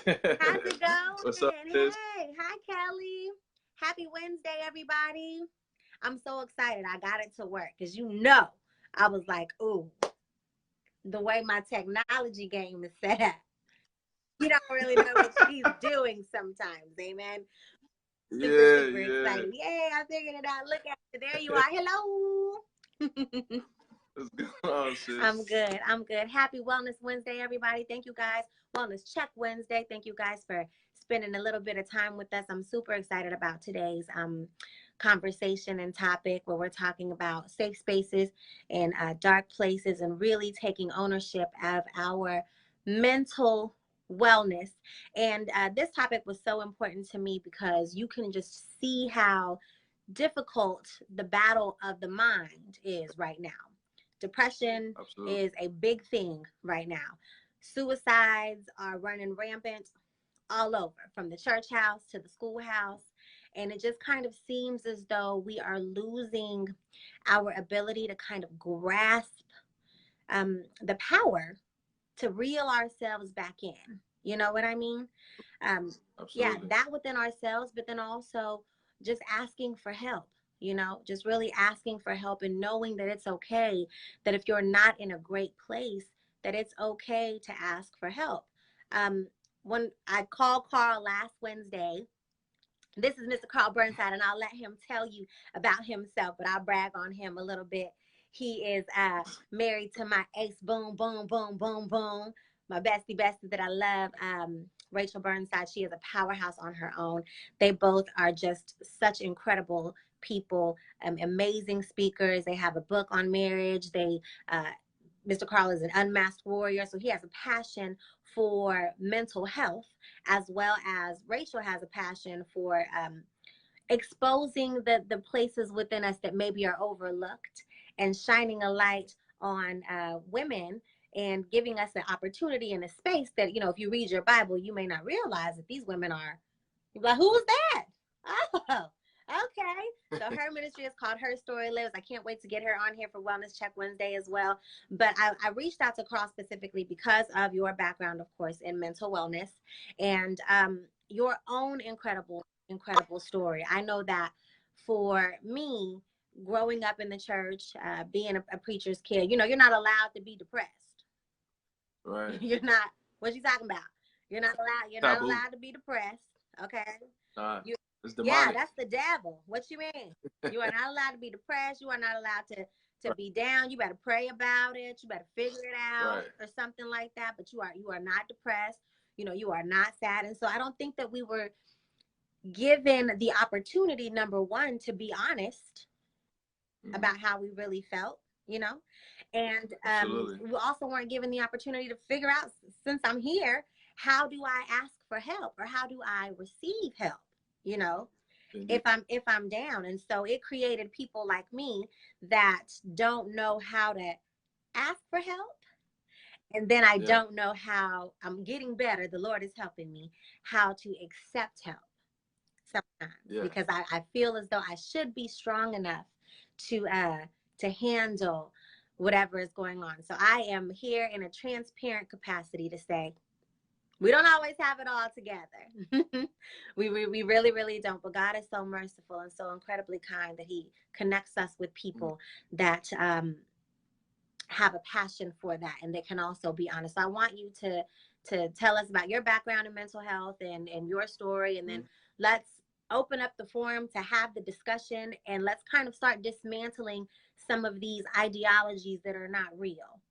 How's it What's up, going? sis? Hey, hi Kelly. Happy Wednesday, everybody. I'm so excited. I got it to work because I was like, ooh, the way my technology game is set up. You don't really know what she's doing sometimes. Amen. Super, Yeah, super yeah. excited. Yay, I figured it out. Look at it. There you are. Hello. What's going on, I'm sis? good. I'm good. Happy Wellness Wednesday, everybody. Thank you guys. Wellness Check Wednesday. Thank you guys for spending a little bit of time with us. I'm super excited about today's conversation and topic where we're talking about safe spaces and dark places and really taking ownership of our mental wellness. And this topic was so important to me because you can just see how difficult the battle of the mind is right now. Depression Absolutely. is a big thing right now. Suicides are running rampant all over, from the church house to the schoolhouse. And it just kind of seems as though we are losing our ability to kind of grasp the power to reel ourselves back in. You know what I mean? Um, yeah, Absolutely. that within ourselves, but then also just asking for help, just really asking for help and knowing that it's okay, that if you're not in a great place, that it's okay to ask for help. Um, when I called Carl last Wednesday, this is Mr. Carl Burnside, and I'll let him tell you about himself, but I'll brag on him a little bit. He is married to my ace, boom, boom, boom, boom, boom, my bestie that I love, Rachel Burnside. She is a powerhouse on her own. They both are just such incredible people, amazing speakers. They have a book on marriage. Uh, Mr. Carl is an unmasked warrior, so he has a passion for mental health, as well as Rachel has a passion for exposing the places within us that maybe are overlooked and shining a light on women and giving us an opportunity in a space that, if you read your Bible, you may not realize that these women are, you're like, who's that? Oh, okay. So her ministry is called Her Story Lives. I can't wait to get her on here for Wellness Check Wednesday as well. But I reached out to Carl specifically because of your background, of course, in mental wellness and your own incredible story. I know that for me, growing up in the church, being a preacher's kid, you're not allowed to be depressed. Right. You're not. What you talking about? You're not allowed. You're not Taboo. allowed to be depressed. Okay. Nah, You. it's Yeah, demonic. that's the devil. What you mean? You are not allowed to be depressed. You are not allowed to Right. be down. You better pray about it. You better figure it out Right. or something like that. But you are not depressed. You are not sad. And so I don't think that we were given the opportunity, number one, to be honest Hmm. about how we really felt, you know, and Absolutely. we also weren't given the opportunity to figure out, since I'm here, how do I ask for help or how do I receive help, you know, Indeed. if I'm down. And so it created people like me that don't know how to ask for help. And then I Yeah. don't know how. I'm getting better. The Lord is helping me how to accept help sometimes, Yeah. because I feel as though I should be strong enough to handle whatever is going on. So I am here in a transparent capacity to say we don't always have it all together. We really, really don't. But God is so merciful and so incredibly kind that He connects us with Mhm. people that have a passion for that and they can also be honest. So I want you to tell us about your background in mental health and your story, and then Mhm. let's open up the forum to have the discussion, and let's kind of start dismantling some of these ideologies that are not real,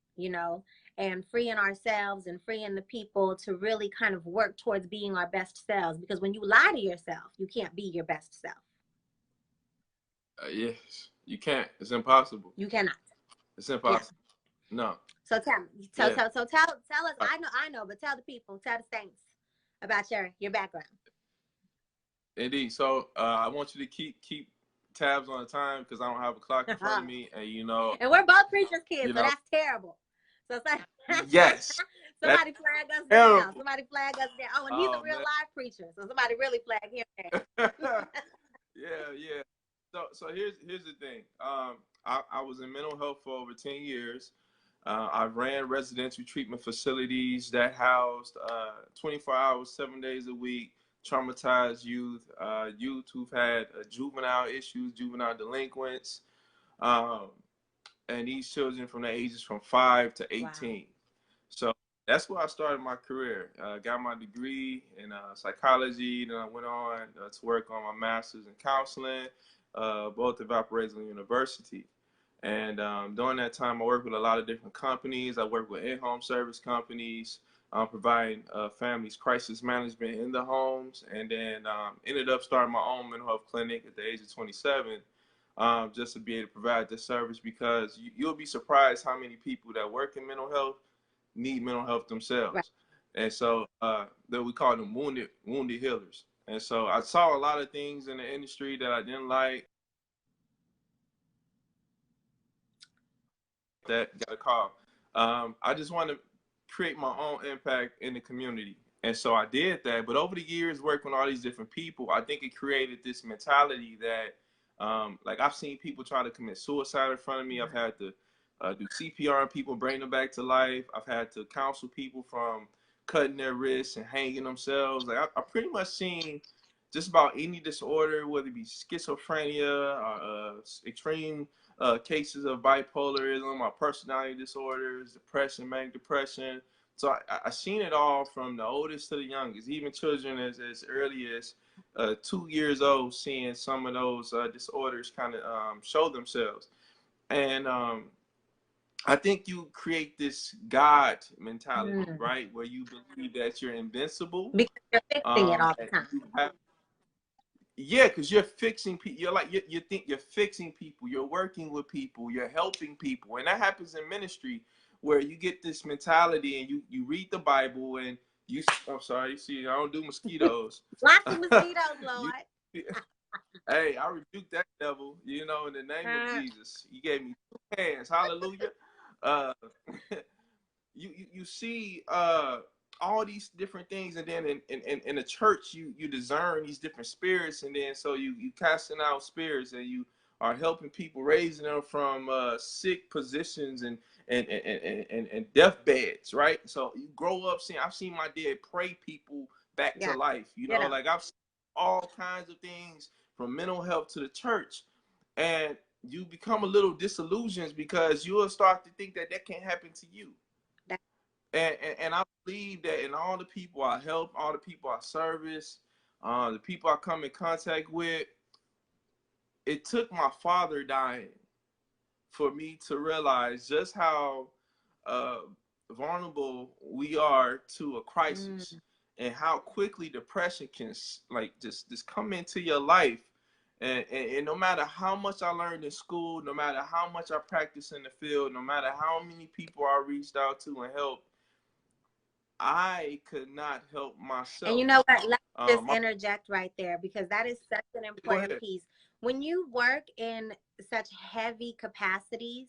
and freeing ourselves and freeing the people to really kind of work towards being our best selves, because when you lie to yourself, you can't be your best self. Yes. You can't. It's impossible. You cannot. It's Yeah. impossible. No. So tell me, so Yeah. so so tell us. I know, but tell the people, tell the saints about your background. Indeed. So I want you to keep tabs on the time because I don't have a clock in front of me, and And we're both preachers' kids, you so know, that's terrible. So yes, that's somebody flag us down. terrible. Somebody flag us down. Oh, and he's a Oh real man. live preacher, so somebody really flag him down. Yeah, yeah. So here's the thing. I was in mental health for over 10 years. I ran residential treatment facilities that housed 24 hours, 7 days a week, traumatized youth who've had juvenile issues, juvenile delinquents, um, and these children from the ages from 5 to Wow. 18. So that's where I started my career. Got my degree in psychology, then I went on to work on my master's in counseling, both at Valparaiso University. And during that time, I worked with a lot of different companies. I worked with in-home service companies, providing families crisis management in the homes, and then ended up starting my own mental health clinic at the age of 27, just to be able to provide this service, because you'll be surprised how many people that work in mental health need mental health Right. themselves. And so that we call them wounded healers. And so I saw a lot of things in the industry that I didn't like, that got a call. I just wanted to create my own impact in the community. And so I did that. But over the years, working with all these different people, I think it created this mentality that, like, I've seen people try to commit suicide in front of me. I've had to do CPR on people, bring them back to life. I've had to counsel people from cutting their wrists and hanging themselves. Like, I've pretty much seen just about any disorder, whether it be schizophrenia or extreme cases of bipolarism or personality disorders, depression, manic depression. So I seen it all from the oldest to the youngest, even children as early as 2 years old, seeing some of those disorders kind of show themselves. And I think you create this God mentality, Mm. right? Where you believe that you're invincible. Because you're fixing it all the time. You have, yeah, because you're fixing people. You're like you think you're fixing people. You're working with people. You're helping people, and that happens in ministry, where you get this mentality, and you read the Bible, and you. I'm sorry. You see, I don't do mosquitoes. Lots of mosquitoes, you, Lord. hey, I rebuke that devil. You know, in the name of Jesus. He gave me 2 hands. Hallelujah. Uh, you see all these different things, and then in the church you discern these different spirits, and then so you casting out spirits, and you are helping people, raising them from sick positions and deathbeds, right? So you grow up seeing, I've seen my dad pray people back to Yeah. life, you You know, know. like I've seen all kinds of things from mental health to the church. And you become a little disillusioned because you'll start to think that can't happen to you. That, And I believe that in all the people I help, all the people I service, the people I come in contact with, it took my father dying for me to realize just how uh, vulnerable we are to a crisis, mm. and how quickly depression can like just come into your life. And no matter how much I learned in school, no matter how much I practiced in the field, no matter how many people I reached out to and helped, I could not help And you myself. know what? Let me just My, interject right there, because that is such an go important ahead. piece. When you work in such heavy capacities,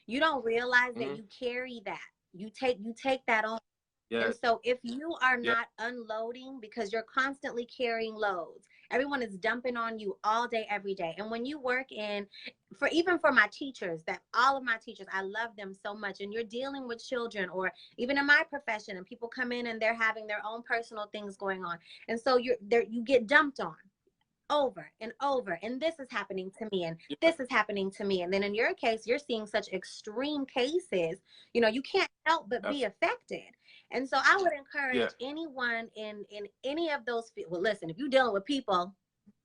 you don't realize that Mm-hmm. you carry that. You take that on. Yeah, And so if you are yeah, not unloading, because you're constantly carrying loads, everyone is dumping on you all day, every day. And when you work in, for even for my teachers, that all of my teachers, I love them so much. And you're dealing with children, or even in my profession, and people come in and they're having their own personal things going on. And so you're there, you get dumped on over and over, and this is happening to me, and yeah, this is happening to me. And then in your case, you're seeing such extreme cases, you can't help but be absolutely. affected. And so I would Yeah, encourage anyone in any of those, well, listen, if you're dealing with people,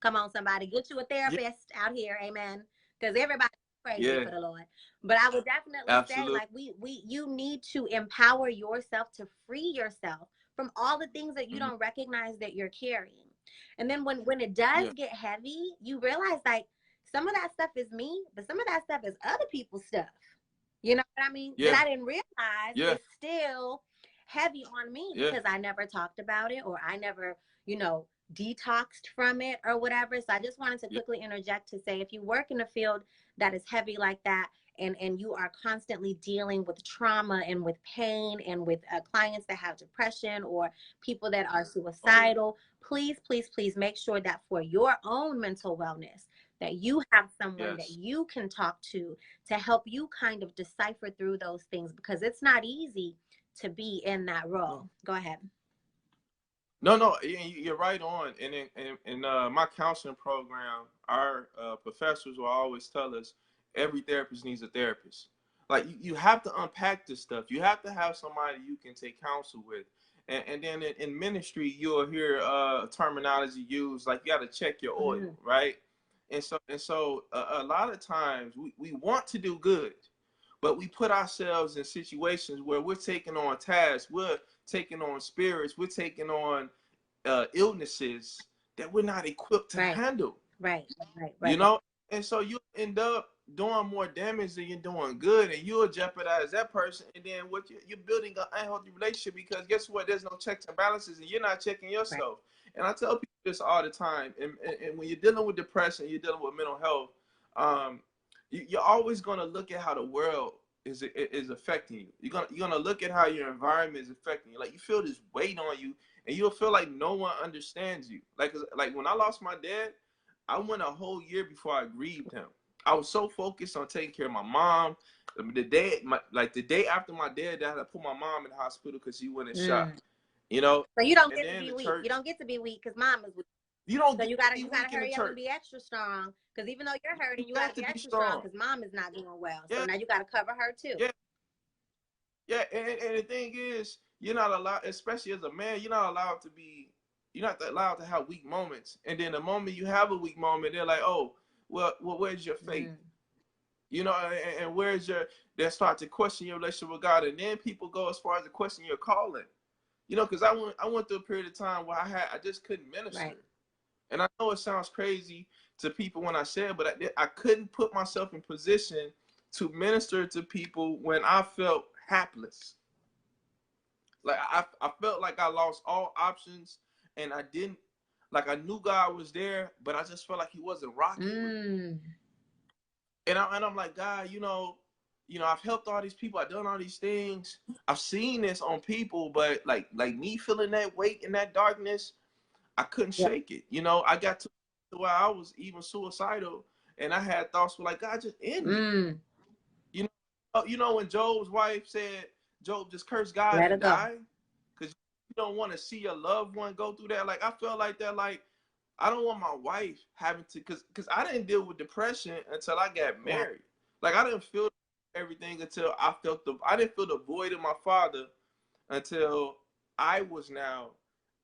come on, somebody, get you a yeah, therapist out here, amen, because everybody's crazy yeah, for the Lord. But I would definitely say, absolutely. like, you need to empower yourself to free yourself from all the things that you Mm-hmm. don't recognize that you're carrying. And then when it does Yeah, get heavy, you realize, like, some of that stuff is me, but some of that stuff is other people's stuff. You know what I mean? That yeah, I didn't realize yeah, is still heavy on me yeah, because I never talked about it, or I never, detoxed from it or whatever. So I just wanted to yeah. quickly interject to say, if you work in a field that is heavy like that, and you are constantly dealing with trauma and with pain, and with clients that have depression, or people that are Oh yeah, suicidal, please, please, please make sure that for your own mental wellness, that you have someone that Yes. you can talk to help you kind of decipher through those things, because it's not easy to be in that No. role. Go ahead. No, no, you're right on. And in my counseling program, our professors will always tell us every therapist needs a therapist. Like you have to unpack this stuff. You have to have somebody you can take counsel with. And then in ministry, you'll hear terminology used like you got to check your oil, Mm, right? And so a lot of times we want to do good, but we put ourselves in situations where we're taking on tasks, we're taking on spirits, we're taking on illnesses that we're not equipped to right, handle, right, right, you right, know? And so you end up doing more damage than you're doing good, and you'll jeopardize that person. And then what you're building an unhealthy relationship, because guess what? There's no checks and balances, and you're not checking right. yourself. And I tell people this all the time. And when you're dealing with depression, you're dealing with mental health, um, you're always going to look at how the world is affecting you. You're gonna look at how your environment is affecting you. Like you feel this weight on you, and you'll feel like no one understands you. Like when I lost my dad, I went a whole year before I grieved him. I was so focused on taking care of my mom. The day after my dad died, I put my mom in the hospital because she went in shock. Mm. You know, So you don't and get to then be the weak. You church. don't get to be weak because mom is weak. You don't So get you to gotta be you gotta weak in the hurry up and church. be extra strong. Because even though you're You hurting, you gotta got be to be extra strong strong. because mom is not doing well. So Yeah, now you gotta cover her too. yeah, yeah. And the thing is, you're not allowed, especially as a man, you're not allowed to be. You're not allowed to have weak moments. And then the moment you have a weak moment, they're like, "Oh, well, where's your faith?" Mm. You know, and where's your? They start to question your relationship with God, and then people go as far as to question your calling. You know, because I went through a period of time where I just couldn't Right. minister, and I know it sounds crazy to people when I say it, but I couldn't put myself in position to minister to people when I felt hapless. Like I felt like I lost all options, and I didn't, like I knew God was there, but I just felt like He wasn't rocking with me. Mm. And I'm like, God, I've helped all these people, I've done all these things, I've seen this on people, but like me feeling that weight in that darkness, I couldn't Yeah. shake it. You know, I got to where I was even suicidal, and I had thoughts were like, God, just end me. Mm. You know when Job's wife said, Job, just curse God Let her and go. die, because you don't want to see your loved one go through that. Like I felt like that. Like I don't want my wife having to, because I didn't deal with depression until I got Right. married. Like I didn't feel everything until I didn't feel the void of my father until I was now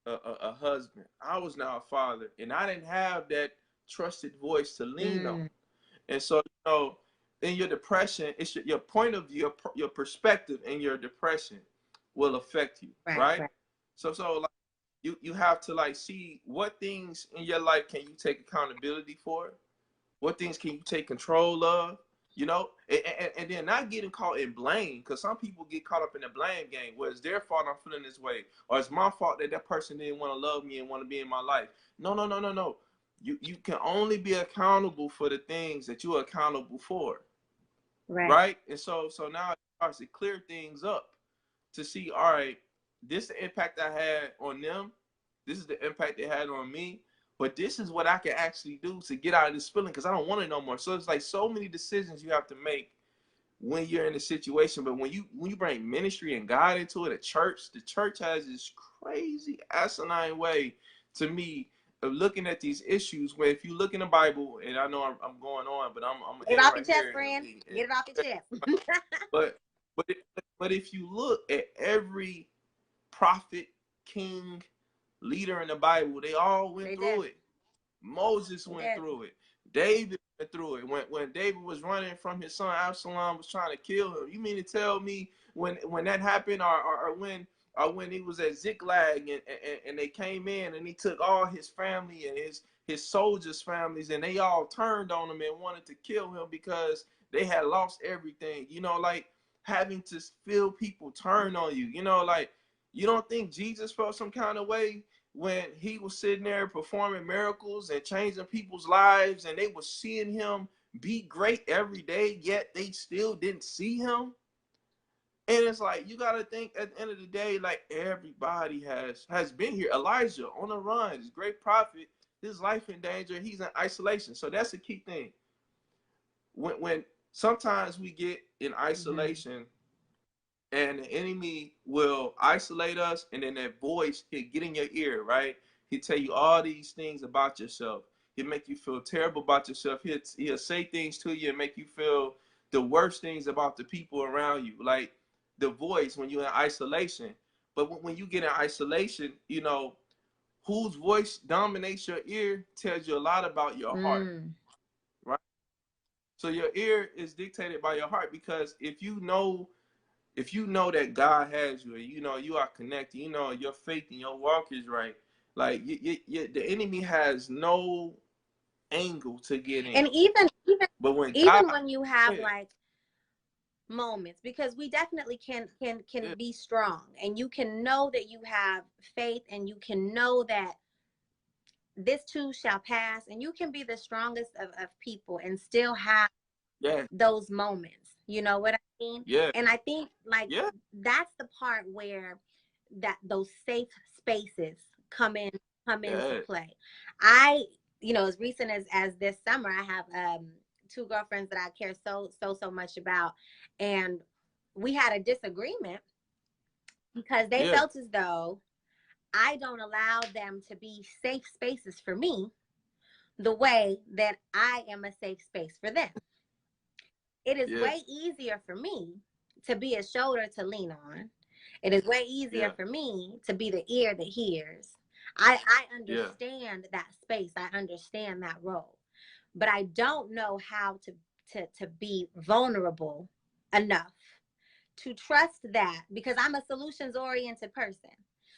a husband. I was now a father, and I didn't have that trusted voice to lean on. Mm. And so, in your depression, it's your point of view, your perspective in your depression will affect you, Right. right? Right. So like you have to like see what things in your life can you take accountability for, what things can you take control of, and then not getting caught in blame, because some people get caught up in the blame game where it's their fault I'm feeling this way, or it's my fault that that person didn't want to love me and want to be in my life. No, no, no, no, no. You can only be accountable for the things that you're accountable for, Right. right? And so now it starts to clear things up to see, all right, this is the impact I had on them, this is the impact they had on me, but this is what I can actually do to get out of this feeling, because I don't want it no more. So it's like so many decisions you have to make when you're in a situation. But when you bring ministry and God into it, the church has this crazy asinine way, to me, of looking at these issues. Where if you look in the Bible, and I know I'm going on, but I'm gonna Get it end off your right chest, here. friend. Get it off your chest. But but but if you look at every prophet, king, leader in the Bible, they all went They through did. it. Moses They went did. through it. David went through it. When David was running from his son Absalom was trying to kill him. You mean to tell me when that happened, or when he was at Ziklag, and they came in and he took all his family and his soldiers' families, and they all turned on him and wanted to kill him because they had lost everything. Like having to feel people turn on you. Like you don't think Jesus felt some kind of way when he was sitting there performing miracles and changing people's lives, and they were seeing him be great every day, yet they still didn't see him? And it's like, you got to think at the end of the day, like everybody has been here. Elijah on the run, this great prophet, his life in danger. He's in isolation. So that's the key thing. When sometimes we get in Mm-hmm. isolation and the enemy will isolate us, and then that voice he'll get in your ear, right? He'll tell you all these things about yourself. He'll make you feel terrible about yourself. He'll say things to you and make you feel the worst things about the people around you, like the voice when you're in isolation. But when you get in isolation, whose voice dominates your ear tells you a lot about your heart, Mm. right? So your ear is dictated by your heart, because if you know that God has you, and you are connected, your faith and your walk is right, like the enemy has no angle to get in. And But when God, even when you have yeah, like moments, because we definitely can yeah, be strong, and you can know that you have faith, and you can know that this too shall pass, and you can be the strongest of people and still have yeah, those moments, you know what I mean? yeah, And I think like yeah, that's the part where that those safe spaces come in come into yeah, play. I, as recent as this summer, I have two girlfriends that I care so much about, and we had a disagreement because they yeah, felt as though I don't allow them to be safe spaces for me the way that I am a safe space for them. It is yeah, way easier for me to be a shoulder to lean on. It is way easier yeah, for me to be the ear that hears. I yeah, understand that space. I understand that role. But I don't know how to be vulnerable enough to trust that, because I'm a solutions oriented person.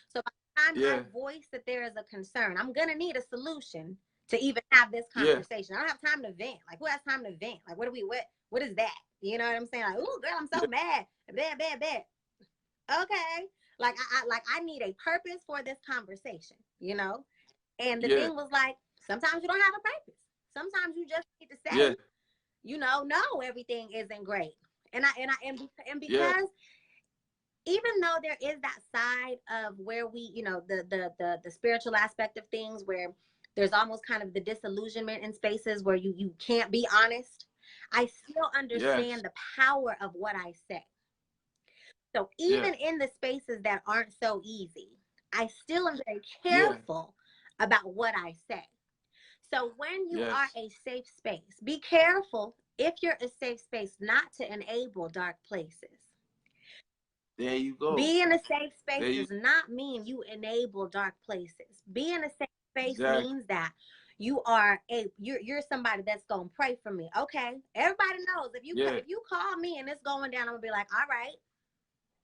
So by the time I yeah, voice that there is a concern, I'm gonna need a solution to even have this yeah, conversation. I don't have time to vent. Like, who has time to vent? Like, what is that? You know what I'm saying? Like, ooh, girl, I'm so yeah, mad. Bad, bad, bad. Okay. Like I need a purpose for this conversation, you know? And the yeah, thing was like, sometimes you don't have a purpose. Sometimes you just need to yeah, say, no, everything isn't great. And yeah, because even though there is that side of where we, the spiritual aspect of things, where there's almost kind of the disillusionment in spaces where you can't be honest, I still understand yes, the power of what I say. So yeah, even in the spaces that aren't so easy, I still am very yeah, careful about what I say. So when you are yes. a safe space, be careful if you're a safe space not to enable dark places. There you go. Being a safe space There you does not mean you enable dark places. Being a safe space exactly. means that you're somebody that's gonna pray for me. Okay, everybody knows Yeah, if you call me and it's going down, I'm gonna be like, all right.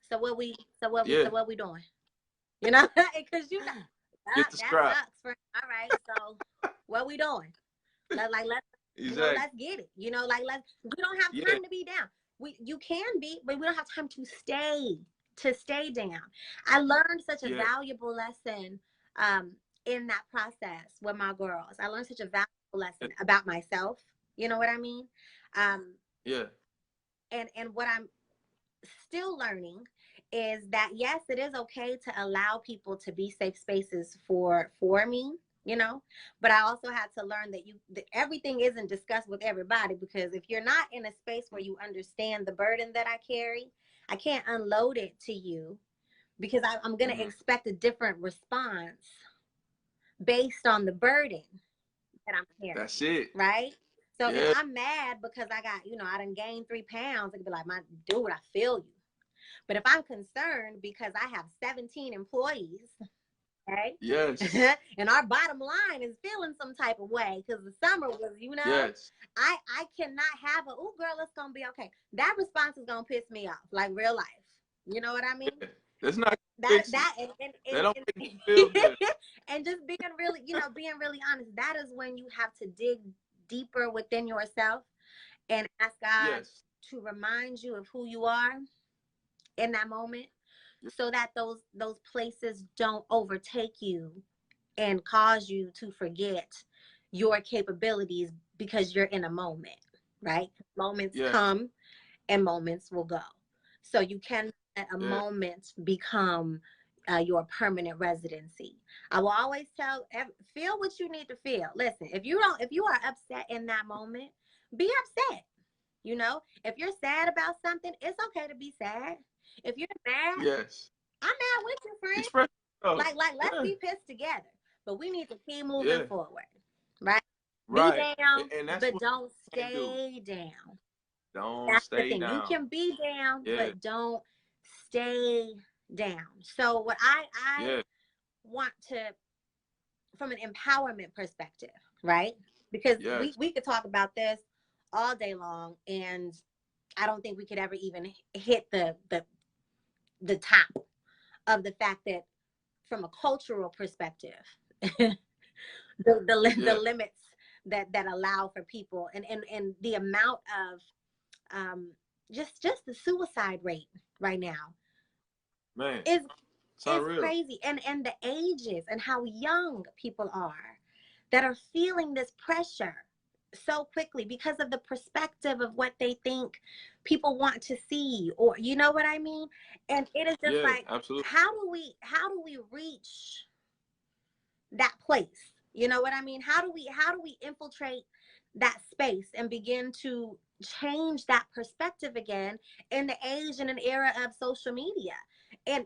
So what we so what we yeah. so what we doing? You know, because Get the that scrap. sucks. For all right. So what we doing? Let's Exactly. let's get it. Like we don't have Yeah, time to be down. You can be, but we don't have time to stay down. I learned such a yeah, valuable lesson um in that process with my girls. I learned such a valuable yeah, lesson about myself. You know what I mean? Um yeah, and what I'm still learning is that yes, it is okay to allow people to be safe spaces for me, but I also had to learn that everything isn't discussed with everybody, because if you're not in a space where you understand the burden that I carry, I can't unload it to you, because I'm going to hmm, expect a different response based on the burden that I'm that's carrying, it. right? So if Yeah, I'm mad because I got, I done gained 3 pounds, I could be like, my dude, I feel you. But if I'm concerned because I have 17 employees, okay, yes, and our bottom line is feeling some type of way because the summer was, yes, I cannot have oh girl, it's gonna be okay. That response is gonna piss me off, like real life. You know what I mean? yeah. That's not That fix it. that That don't make me feel good. and just being really honest. That is when you have to dig deeper within yourself and ask God Yes. to remind you of who you are in that moment, Yeah, so that those places don't overtake you and cause you to forget your capabilities because you're in a moment, right? Moments yes. come and moments will go. So you can let a Yeah. moment become your permanent residency. I will always tell, feel what you need to feel. Listen, if you are upset in that moment, be upset. You know, if you're sad about something, it's okay to be sad. If you're mad, Yes. I'm mad with you, friend. Express yourself. Like let's Yeah. be pissed together. But we need to keep moving Yeah. forward, right? Be Right. down, And that's but what don't you can do. stay down. Don't That's the stay thing. You down. can be down, Yeah. but don't stay down. So what I Yeah. want to, from an empowerment perspective, right? Because Yes. we could talk about this all day long, and I don't think we could ever even hit the top of the fact that from a cultural perspective, the Yeah. limits that allow for people, and the amount of just the suicide rate right now Man. is It's is unreal. crazy, and the ages and how young people are that are feeling this pressure so quickly because of the perspective of what they think people want to see, or you know what I mean. And it is just Yeah, like, absolutely. how do we reach that place, you know what I mean? How do we infiltrate that space and begin to change that perspective again in the age and an era of social media? And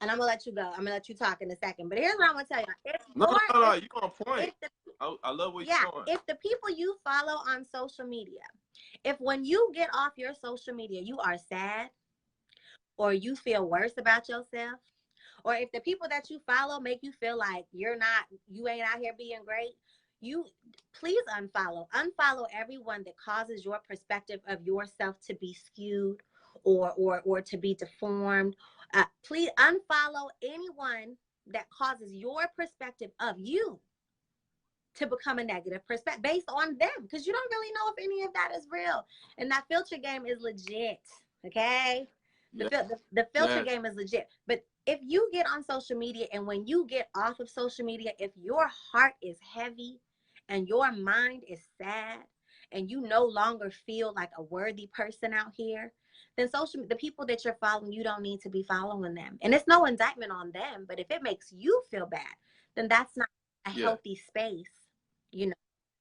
and I'm gonna let you go. I'm gonna let you talk in a second. But here's what I'm gonna tell you: No, no, no, no. if You on point. if the I love where yeah, you're going. if the people you follow on social media, if when you get off your social media you are sad or you feel worse about yourself, or if the people that you follow make you feel like you ain't out here being great, you please unfollow everyone that causes your perspective of yourself to be skewed or to be deformed. Please unfollow anyone that causes your perspective of you to become a negative perspective based on them, because you don't really know if any of that is real. And that filter game is legit. Okay, Yeah. the filter Yes. game is legit. But if you get on social media, and when you get off of social media, if your heart is heavy and your mind is sad and you no longer feel like a worthy person out here, then the people that you're following, you don't need to be following them. And it's no indictment on them, but if it makes you feel bad, then that's not a Yeah. healthy space, you know,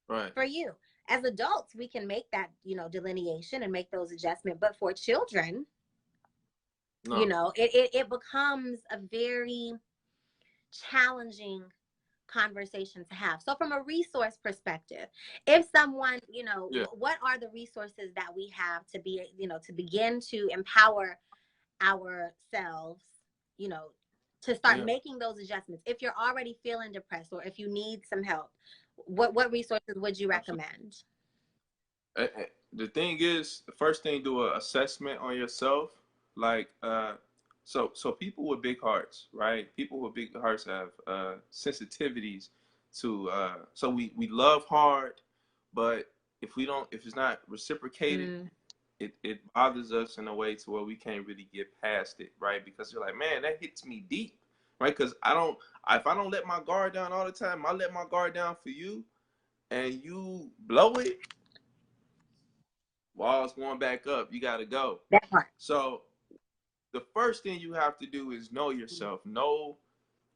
Right. for you. As adults, we can make that, delineation and make those adjustments. But for children, No. it becomes a very challenging conversation to have. So from a resource perspective, if someone, Yeah. what are the resources that we have to be, to begin to empower ourselves, you know, to start Yeah. making those adjustments? If you're already feeling depressed or if you need some help, what resources would you Absolutely. recommend? The thing is, the first thing, do an assessment on yourself. Like, so people with big hearts, right? People with big hearts have sensitivities to. So we love hard, but if it's not reciprocated, Mm, it bothers us in a way to where we can't really get past it, right? Because you're like, man, that hits me deep, right? Because if I don't let my guard down all the time, I let my guard down for you, and you blow it, walls going back up, you got to go. that part. So the first thing you have to do is know yourself, know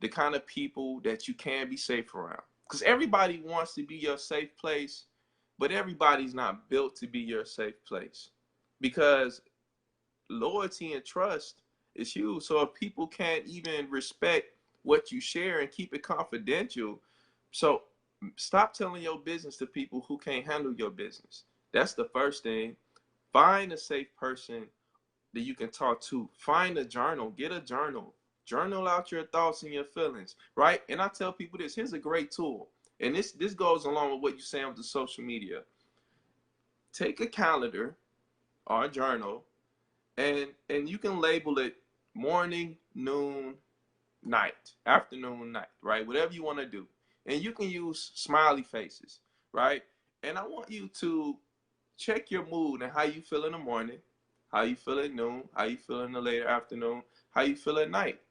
the kind of people that you can be safe around, because everybody wants to be your safe place, but everybody's not built to be your safe place, because loyalty and trust is huge. So if people can't even respect what you share and keep it confidential, so stop telling your business to people who can't handle your business. That's the first thing. Find a safe person that you can talk to. Find a journal. Get a journal. Journal out your thoughts and your feelings, right? And I tell people this. Here's a great tool. And this goes along with what you're saying with the social media. Take a calendar or a journal, and you can label it morning, noon, night, afternoon, night, right? Whatever you want to do. And you can use smiley faces, right? And I want you to check your mood and how you feel in the morning, how you feel at noon, how you feel in the later afternoon, how you feel at night.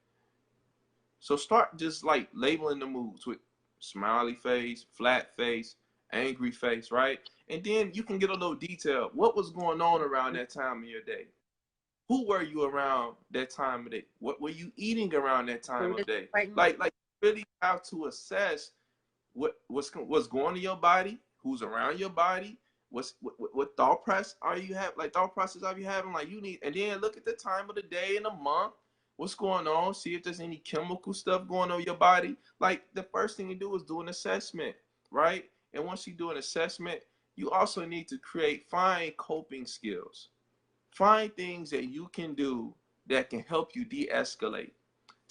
So start just like labeling the moods with smiley face, flat face, angry face, right? And then you can get a little detail. What was going on around that time of your day? Who were you around that time of day? What were you eating around that time Food of is day? important. Like you really have to assess what's going to your body, who's around your body, what thought process are you have like thought process are you having, like you need, and then look at the time of the day and the month, what's going on, see if there's any chemical stuff going on in your body. Like the first thing you do is do an assessment, right? And once you do an assessment, you also need to find coping skills, find things that you can do that can help you de-escalate,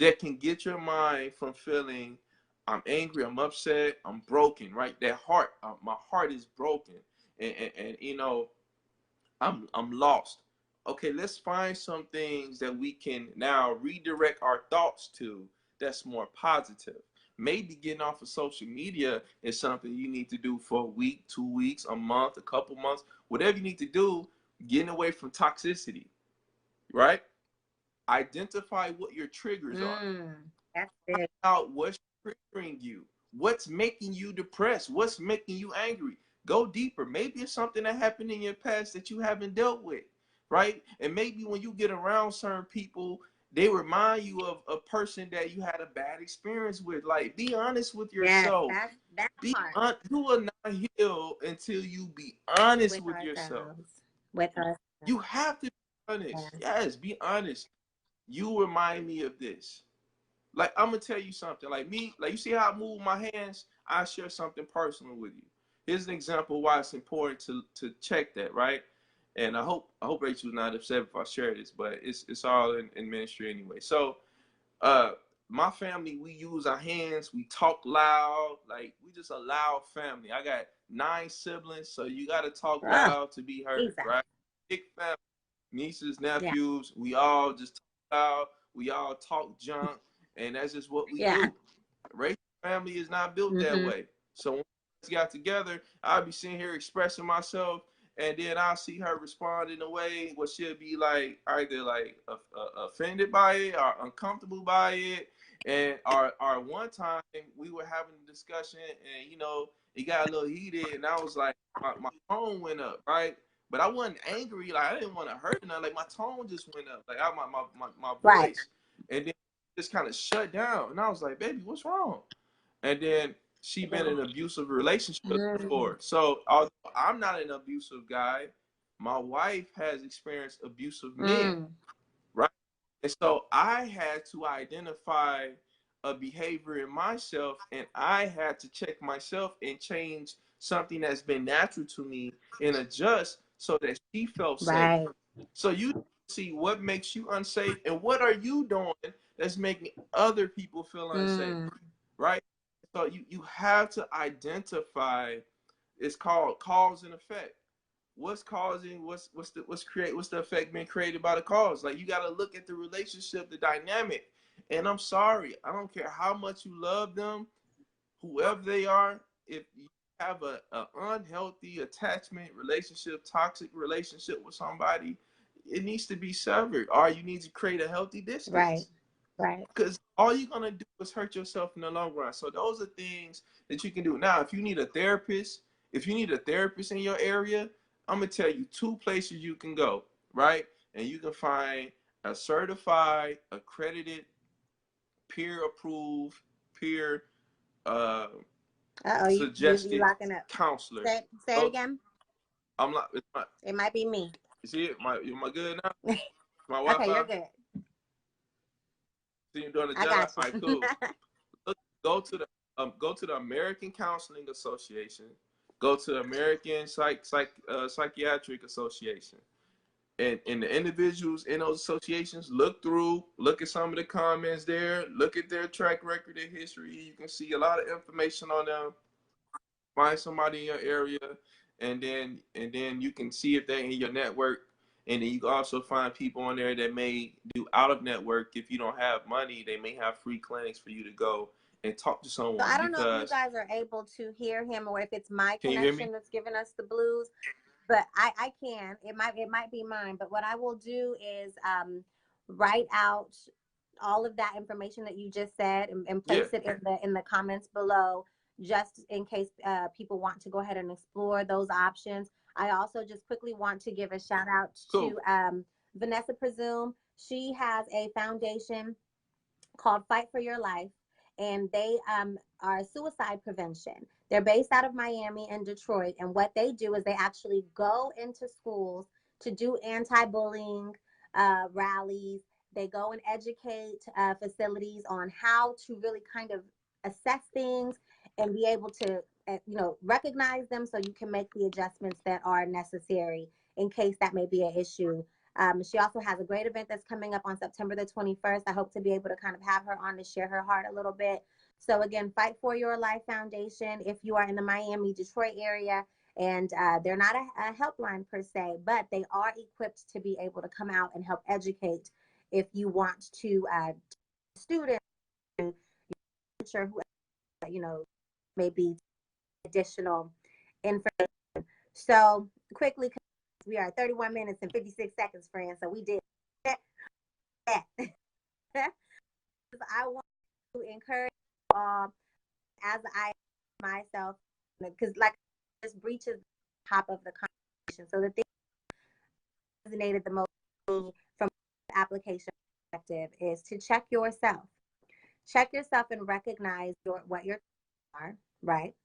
that can get your mind from feeling I'm angry, I'm upset, I'm broken, right? That heart, my heart is broken, and you know I'm lost. Okay, let's find some things that we can now redirect our thoughts to that's more positive. Maybe getting off of social media is something you need to do for a week, 2 weeks, a month, a couple months, whatever you need to do, getting away from toxicity, right? Identify what your triggers are. That's big. Out what's triggering you, what's making you depressed, what's making you angry. Go deeper. Maybe it's something that happened in your past that you haven't dealt with, right? And maybe when you get around certain people, they remind you of a person that you had a bad experience with. Like, be honest with Yes, yourself. that's that part. You will not heal until you be honest With with yourself. ourselves. With us. You have to be honest. Yes. Yes, be honest. You remind me of this. Like, I'm gonna tell you something. Like me, like you see how I move my hands. I share something personal with you. Here's an example why it's important to check that, right? And I hope Rachel's not upset if I share this, but it's all in ministry anyway. So, uh, my family, we use our hands. We talk loud. Like, we just a loud family. I got 9 siblings, so you got to talk Oh, loud to be heard, Jesus. right? Big family, nieces, Yeah. nephews. We all just talk loud. We all talk junk, and that's just what we Yeah. do. Rachel's family is not built that Mm-hmm. way. So when we got together, I'll be sitting here expressing myself, and then I'll see her respond in a way where she'll be like either like offended by it or uncomfortable by it. And our one time we were having a discussion, and it got a little heated, and I was like, my tone went up, right? But I wasn't angry, like I didn't want to hurt nothing. Like my tone just went up, like my Right. voice, and then just kind of shut down. And I was like, baby, what's wrong? And then she been in an abusive relationship Mm. before. So although I'm not an abusive guy, my wife has experienced abusive men, Mm. right? And so I had to identify a behavior in myself, and I had to check myself and change something that's been natural to me and adjust so that she felt safe. Right. So you see what makes you unsafe and what are you doing that's making other people feel unsafe, Mm. right? So you have to identify. It's called cause and effect. What's causing? What's the effect being created by the cause? Like you got to look at the relationship, the dynamic. And I'm sorry, I don't care how much you love them, whoever they are. If you have a unhealthy attachment relationship, toxic relationship with somebody, it needs to be severed, or you need to create a healthy Right. distance, Right. because all you're gonna do is hurt yourself in the long run. So those are things that you can do. Now, if you need a therapist in your area, I'm gonna tell you 2 places you can go, right? And you can find a certified, accredited, peer-approved, peer uh, Uh-oh, you suggested locking up. counselor. Say it Go, again. I'm not. It might be me. You see it? Am I good now? My Okay, you're Wi-Fi. good. See you doing the I job. got All you. right, cool. Go to the American Counseling Association. Go to the American Psychiatric Association. And the individuals in those associations, look at some of the comments there, look at their track record and history. You can see a lot of information on them. Find somebody in your area, and then you can see if they're in your network. And then you can also find people on there that may do out of network. If you don't have money, they may have free clinics for you to go and talk to So someone. I don't know if you Because, guys are able to hear him or if it's my can you hear me? connection that's giving us the blues, but I can. It might be mine. But what I will do is write out all of that information that you just said and Yeah, place it in the comments below, just in case people want to go ahead and explore those options. I also just quickly want to give a shout out to cool. Vanessa Presume. She has a foundation called Fight for Your Life, and they are suicide prevention. They're based out of Miami and Detroit, and what they do is they actually go into schools to do anti-bullying rallies. They go and educate facilities on how to really kind of assess things and be able to, recognize them so you can make the adjustments that are necessary in case that may be an issue. She also has a great event that's coming up on September the 21st. I hope to be able to kind of have her on to share her heart a little bit. So again, Fight for Your Life Foundation, if you are in the Miami, Detroit area, and they're not a helpline per se, but they are equipped to be able to come out and help educate if you want to students, sure who, maybe additional information. So quickly, we are 31 minutes and 56 seconds, friends. So we did that. I want to encourage as I myself, because like this breaches the top of the conversation. So the thing that resonated the most from the application perspective is to check yourself. Check yourself and recognize what your triggers are, right?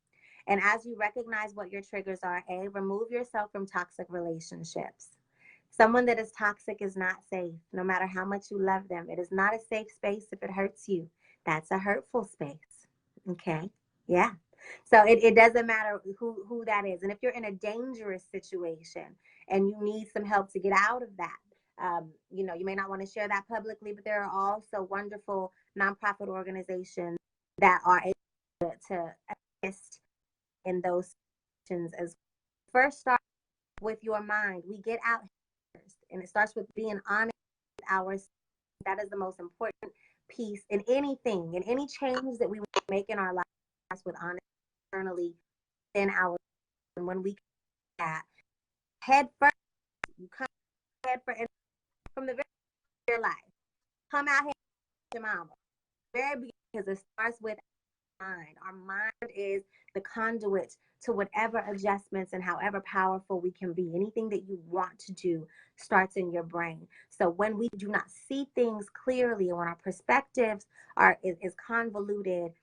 And as you recognize what your triggers are, remove yourself from toxic relationships. Someone that is toxic is not safe, no matter how much you love them. It is not a safe space if it hurts you. That's a hurtful space. Okay? Yeah. So it doesn't matter who that is. And if you're in a dangerous situation and you need some help to get out of that, you may not want to share that publicly, but there are also wonderful nonprofit organizations that are able to assist in those situations as well. First start with your mind. We get out first, and it starts with being honest with ourselves. That is the most important piece in anything, in any change that we make in our lives, with honesty internally in our, and when we that head first, you come head first from the very beginning of your life. Come out here with your mama. Very beginning, because it starts with mind. Our mind is the conduit to whatever adjustments and however powerful we can be. Anything that you want to do starts in your brain. So when we do not see things clearly, and when our perspectives is convoluted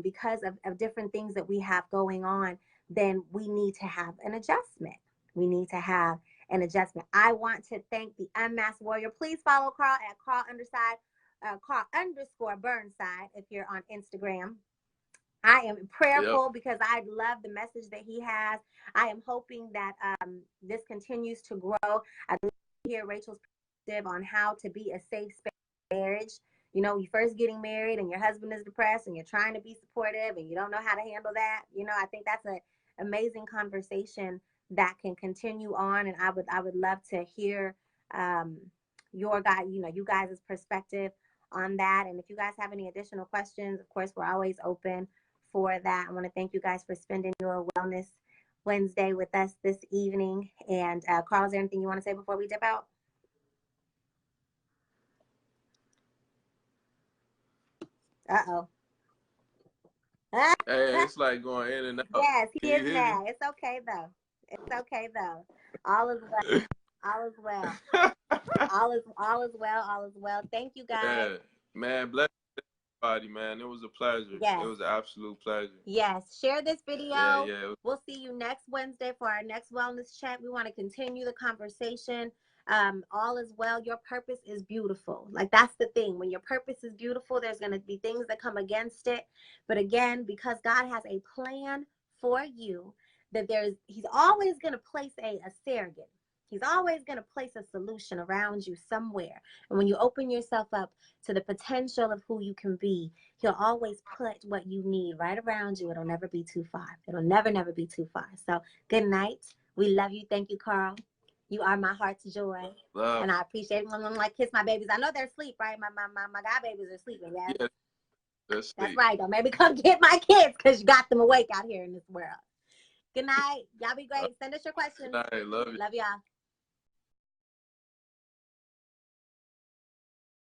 because of different things that we have going on, then we need to have an adjustment. We need to have an adjustment. I want to thank the Unmasked Warrior. Please follow Carl at Carl Burnside if you're on Instagram. I am prayerful because I love the message that he has. I am hoping that this continues to grow. I'd love to hear Rachel's perspective on how to be a safe space in marriage. You're first getting married and your husband is depressed and you're trying to be supportive and you don't know how to handle that. I think that's an amazing conversation that can continue on. And I would love to hear you guys' perspective on that. And if you guys have any additional questions, of course, we're always open for that. I want to thank you guys for spending your Wellness Wednesday with us this evening. And Carl, is there anything you want to say before we dip out? Uh-oh. Hey, it's like going in and out. Yes, Can he you is hear me? mad. It's okay, though. It's okay, though. All is well. All is well. All is well. All is well. Thank you, guys. Yeah, man, bless everybody, man. It was a pleasure. It Yes. was an absolute pleasure. Yes. Share this video. Yeah. We'll see you next Wednesday for our next wellness chat. We want to continue the conversation. All is well. Your purpose is beautiful. Like, that's the thing. When your purpose is beautiful, there's going to be things that come against it. But again, because God has a plan for you, that he's always going to place a surrogate. He's always going to place a solution around you somewhere. And when you open yourself up to the potential of who you can be, he'll always put what you need right around you. It'll never be too far. It'll never be too far. So good night. We love you. Thank you, Carl. You are my heart's joy. Love. And I appreciate it. Like, kiss my babies. I know they're asleep, right? My god babies are sleeping. Yes. Yeah, that's right. Don't maybe come get my kids because you got them awake out here in this world. Good night. Y'all be great. Send us your questions. Good night. Love you. Love y'all.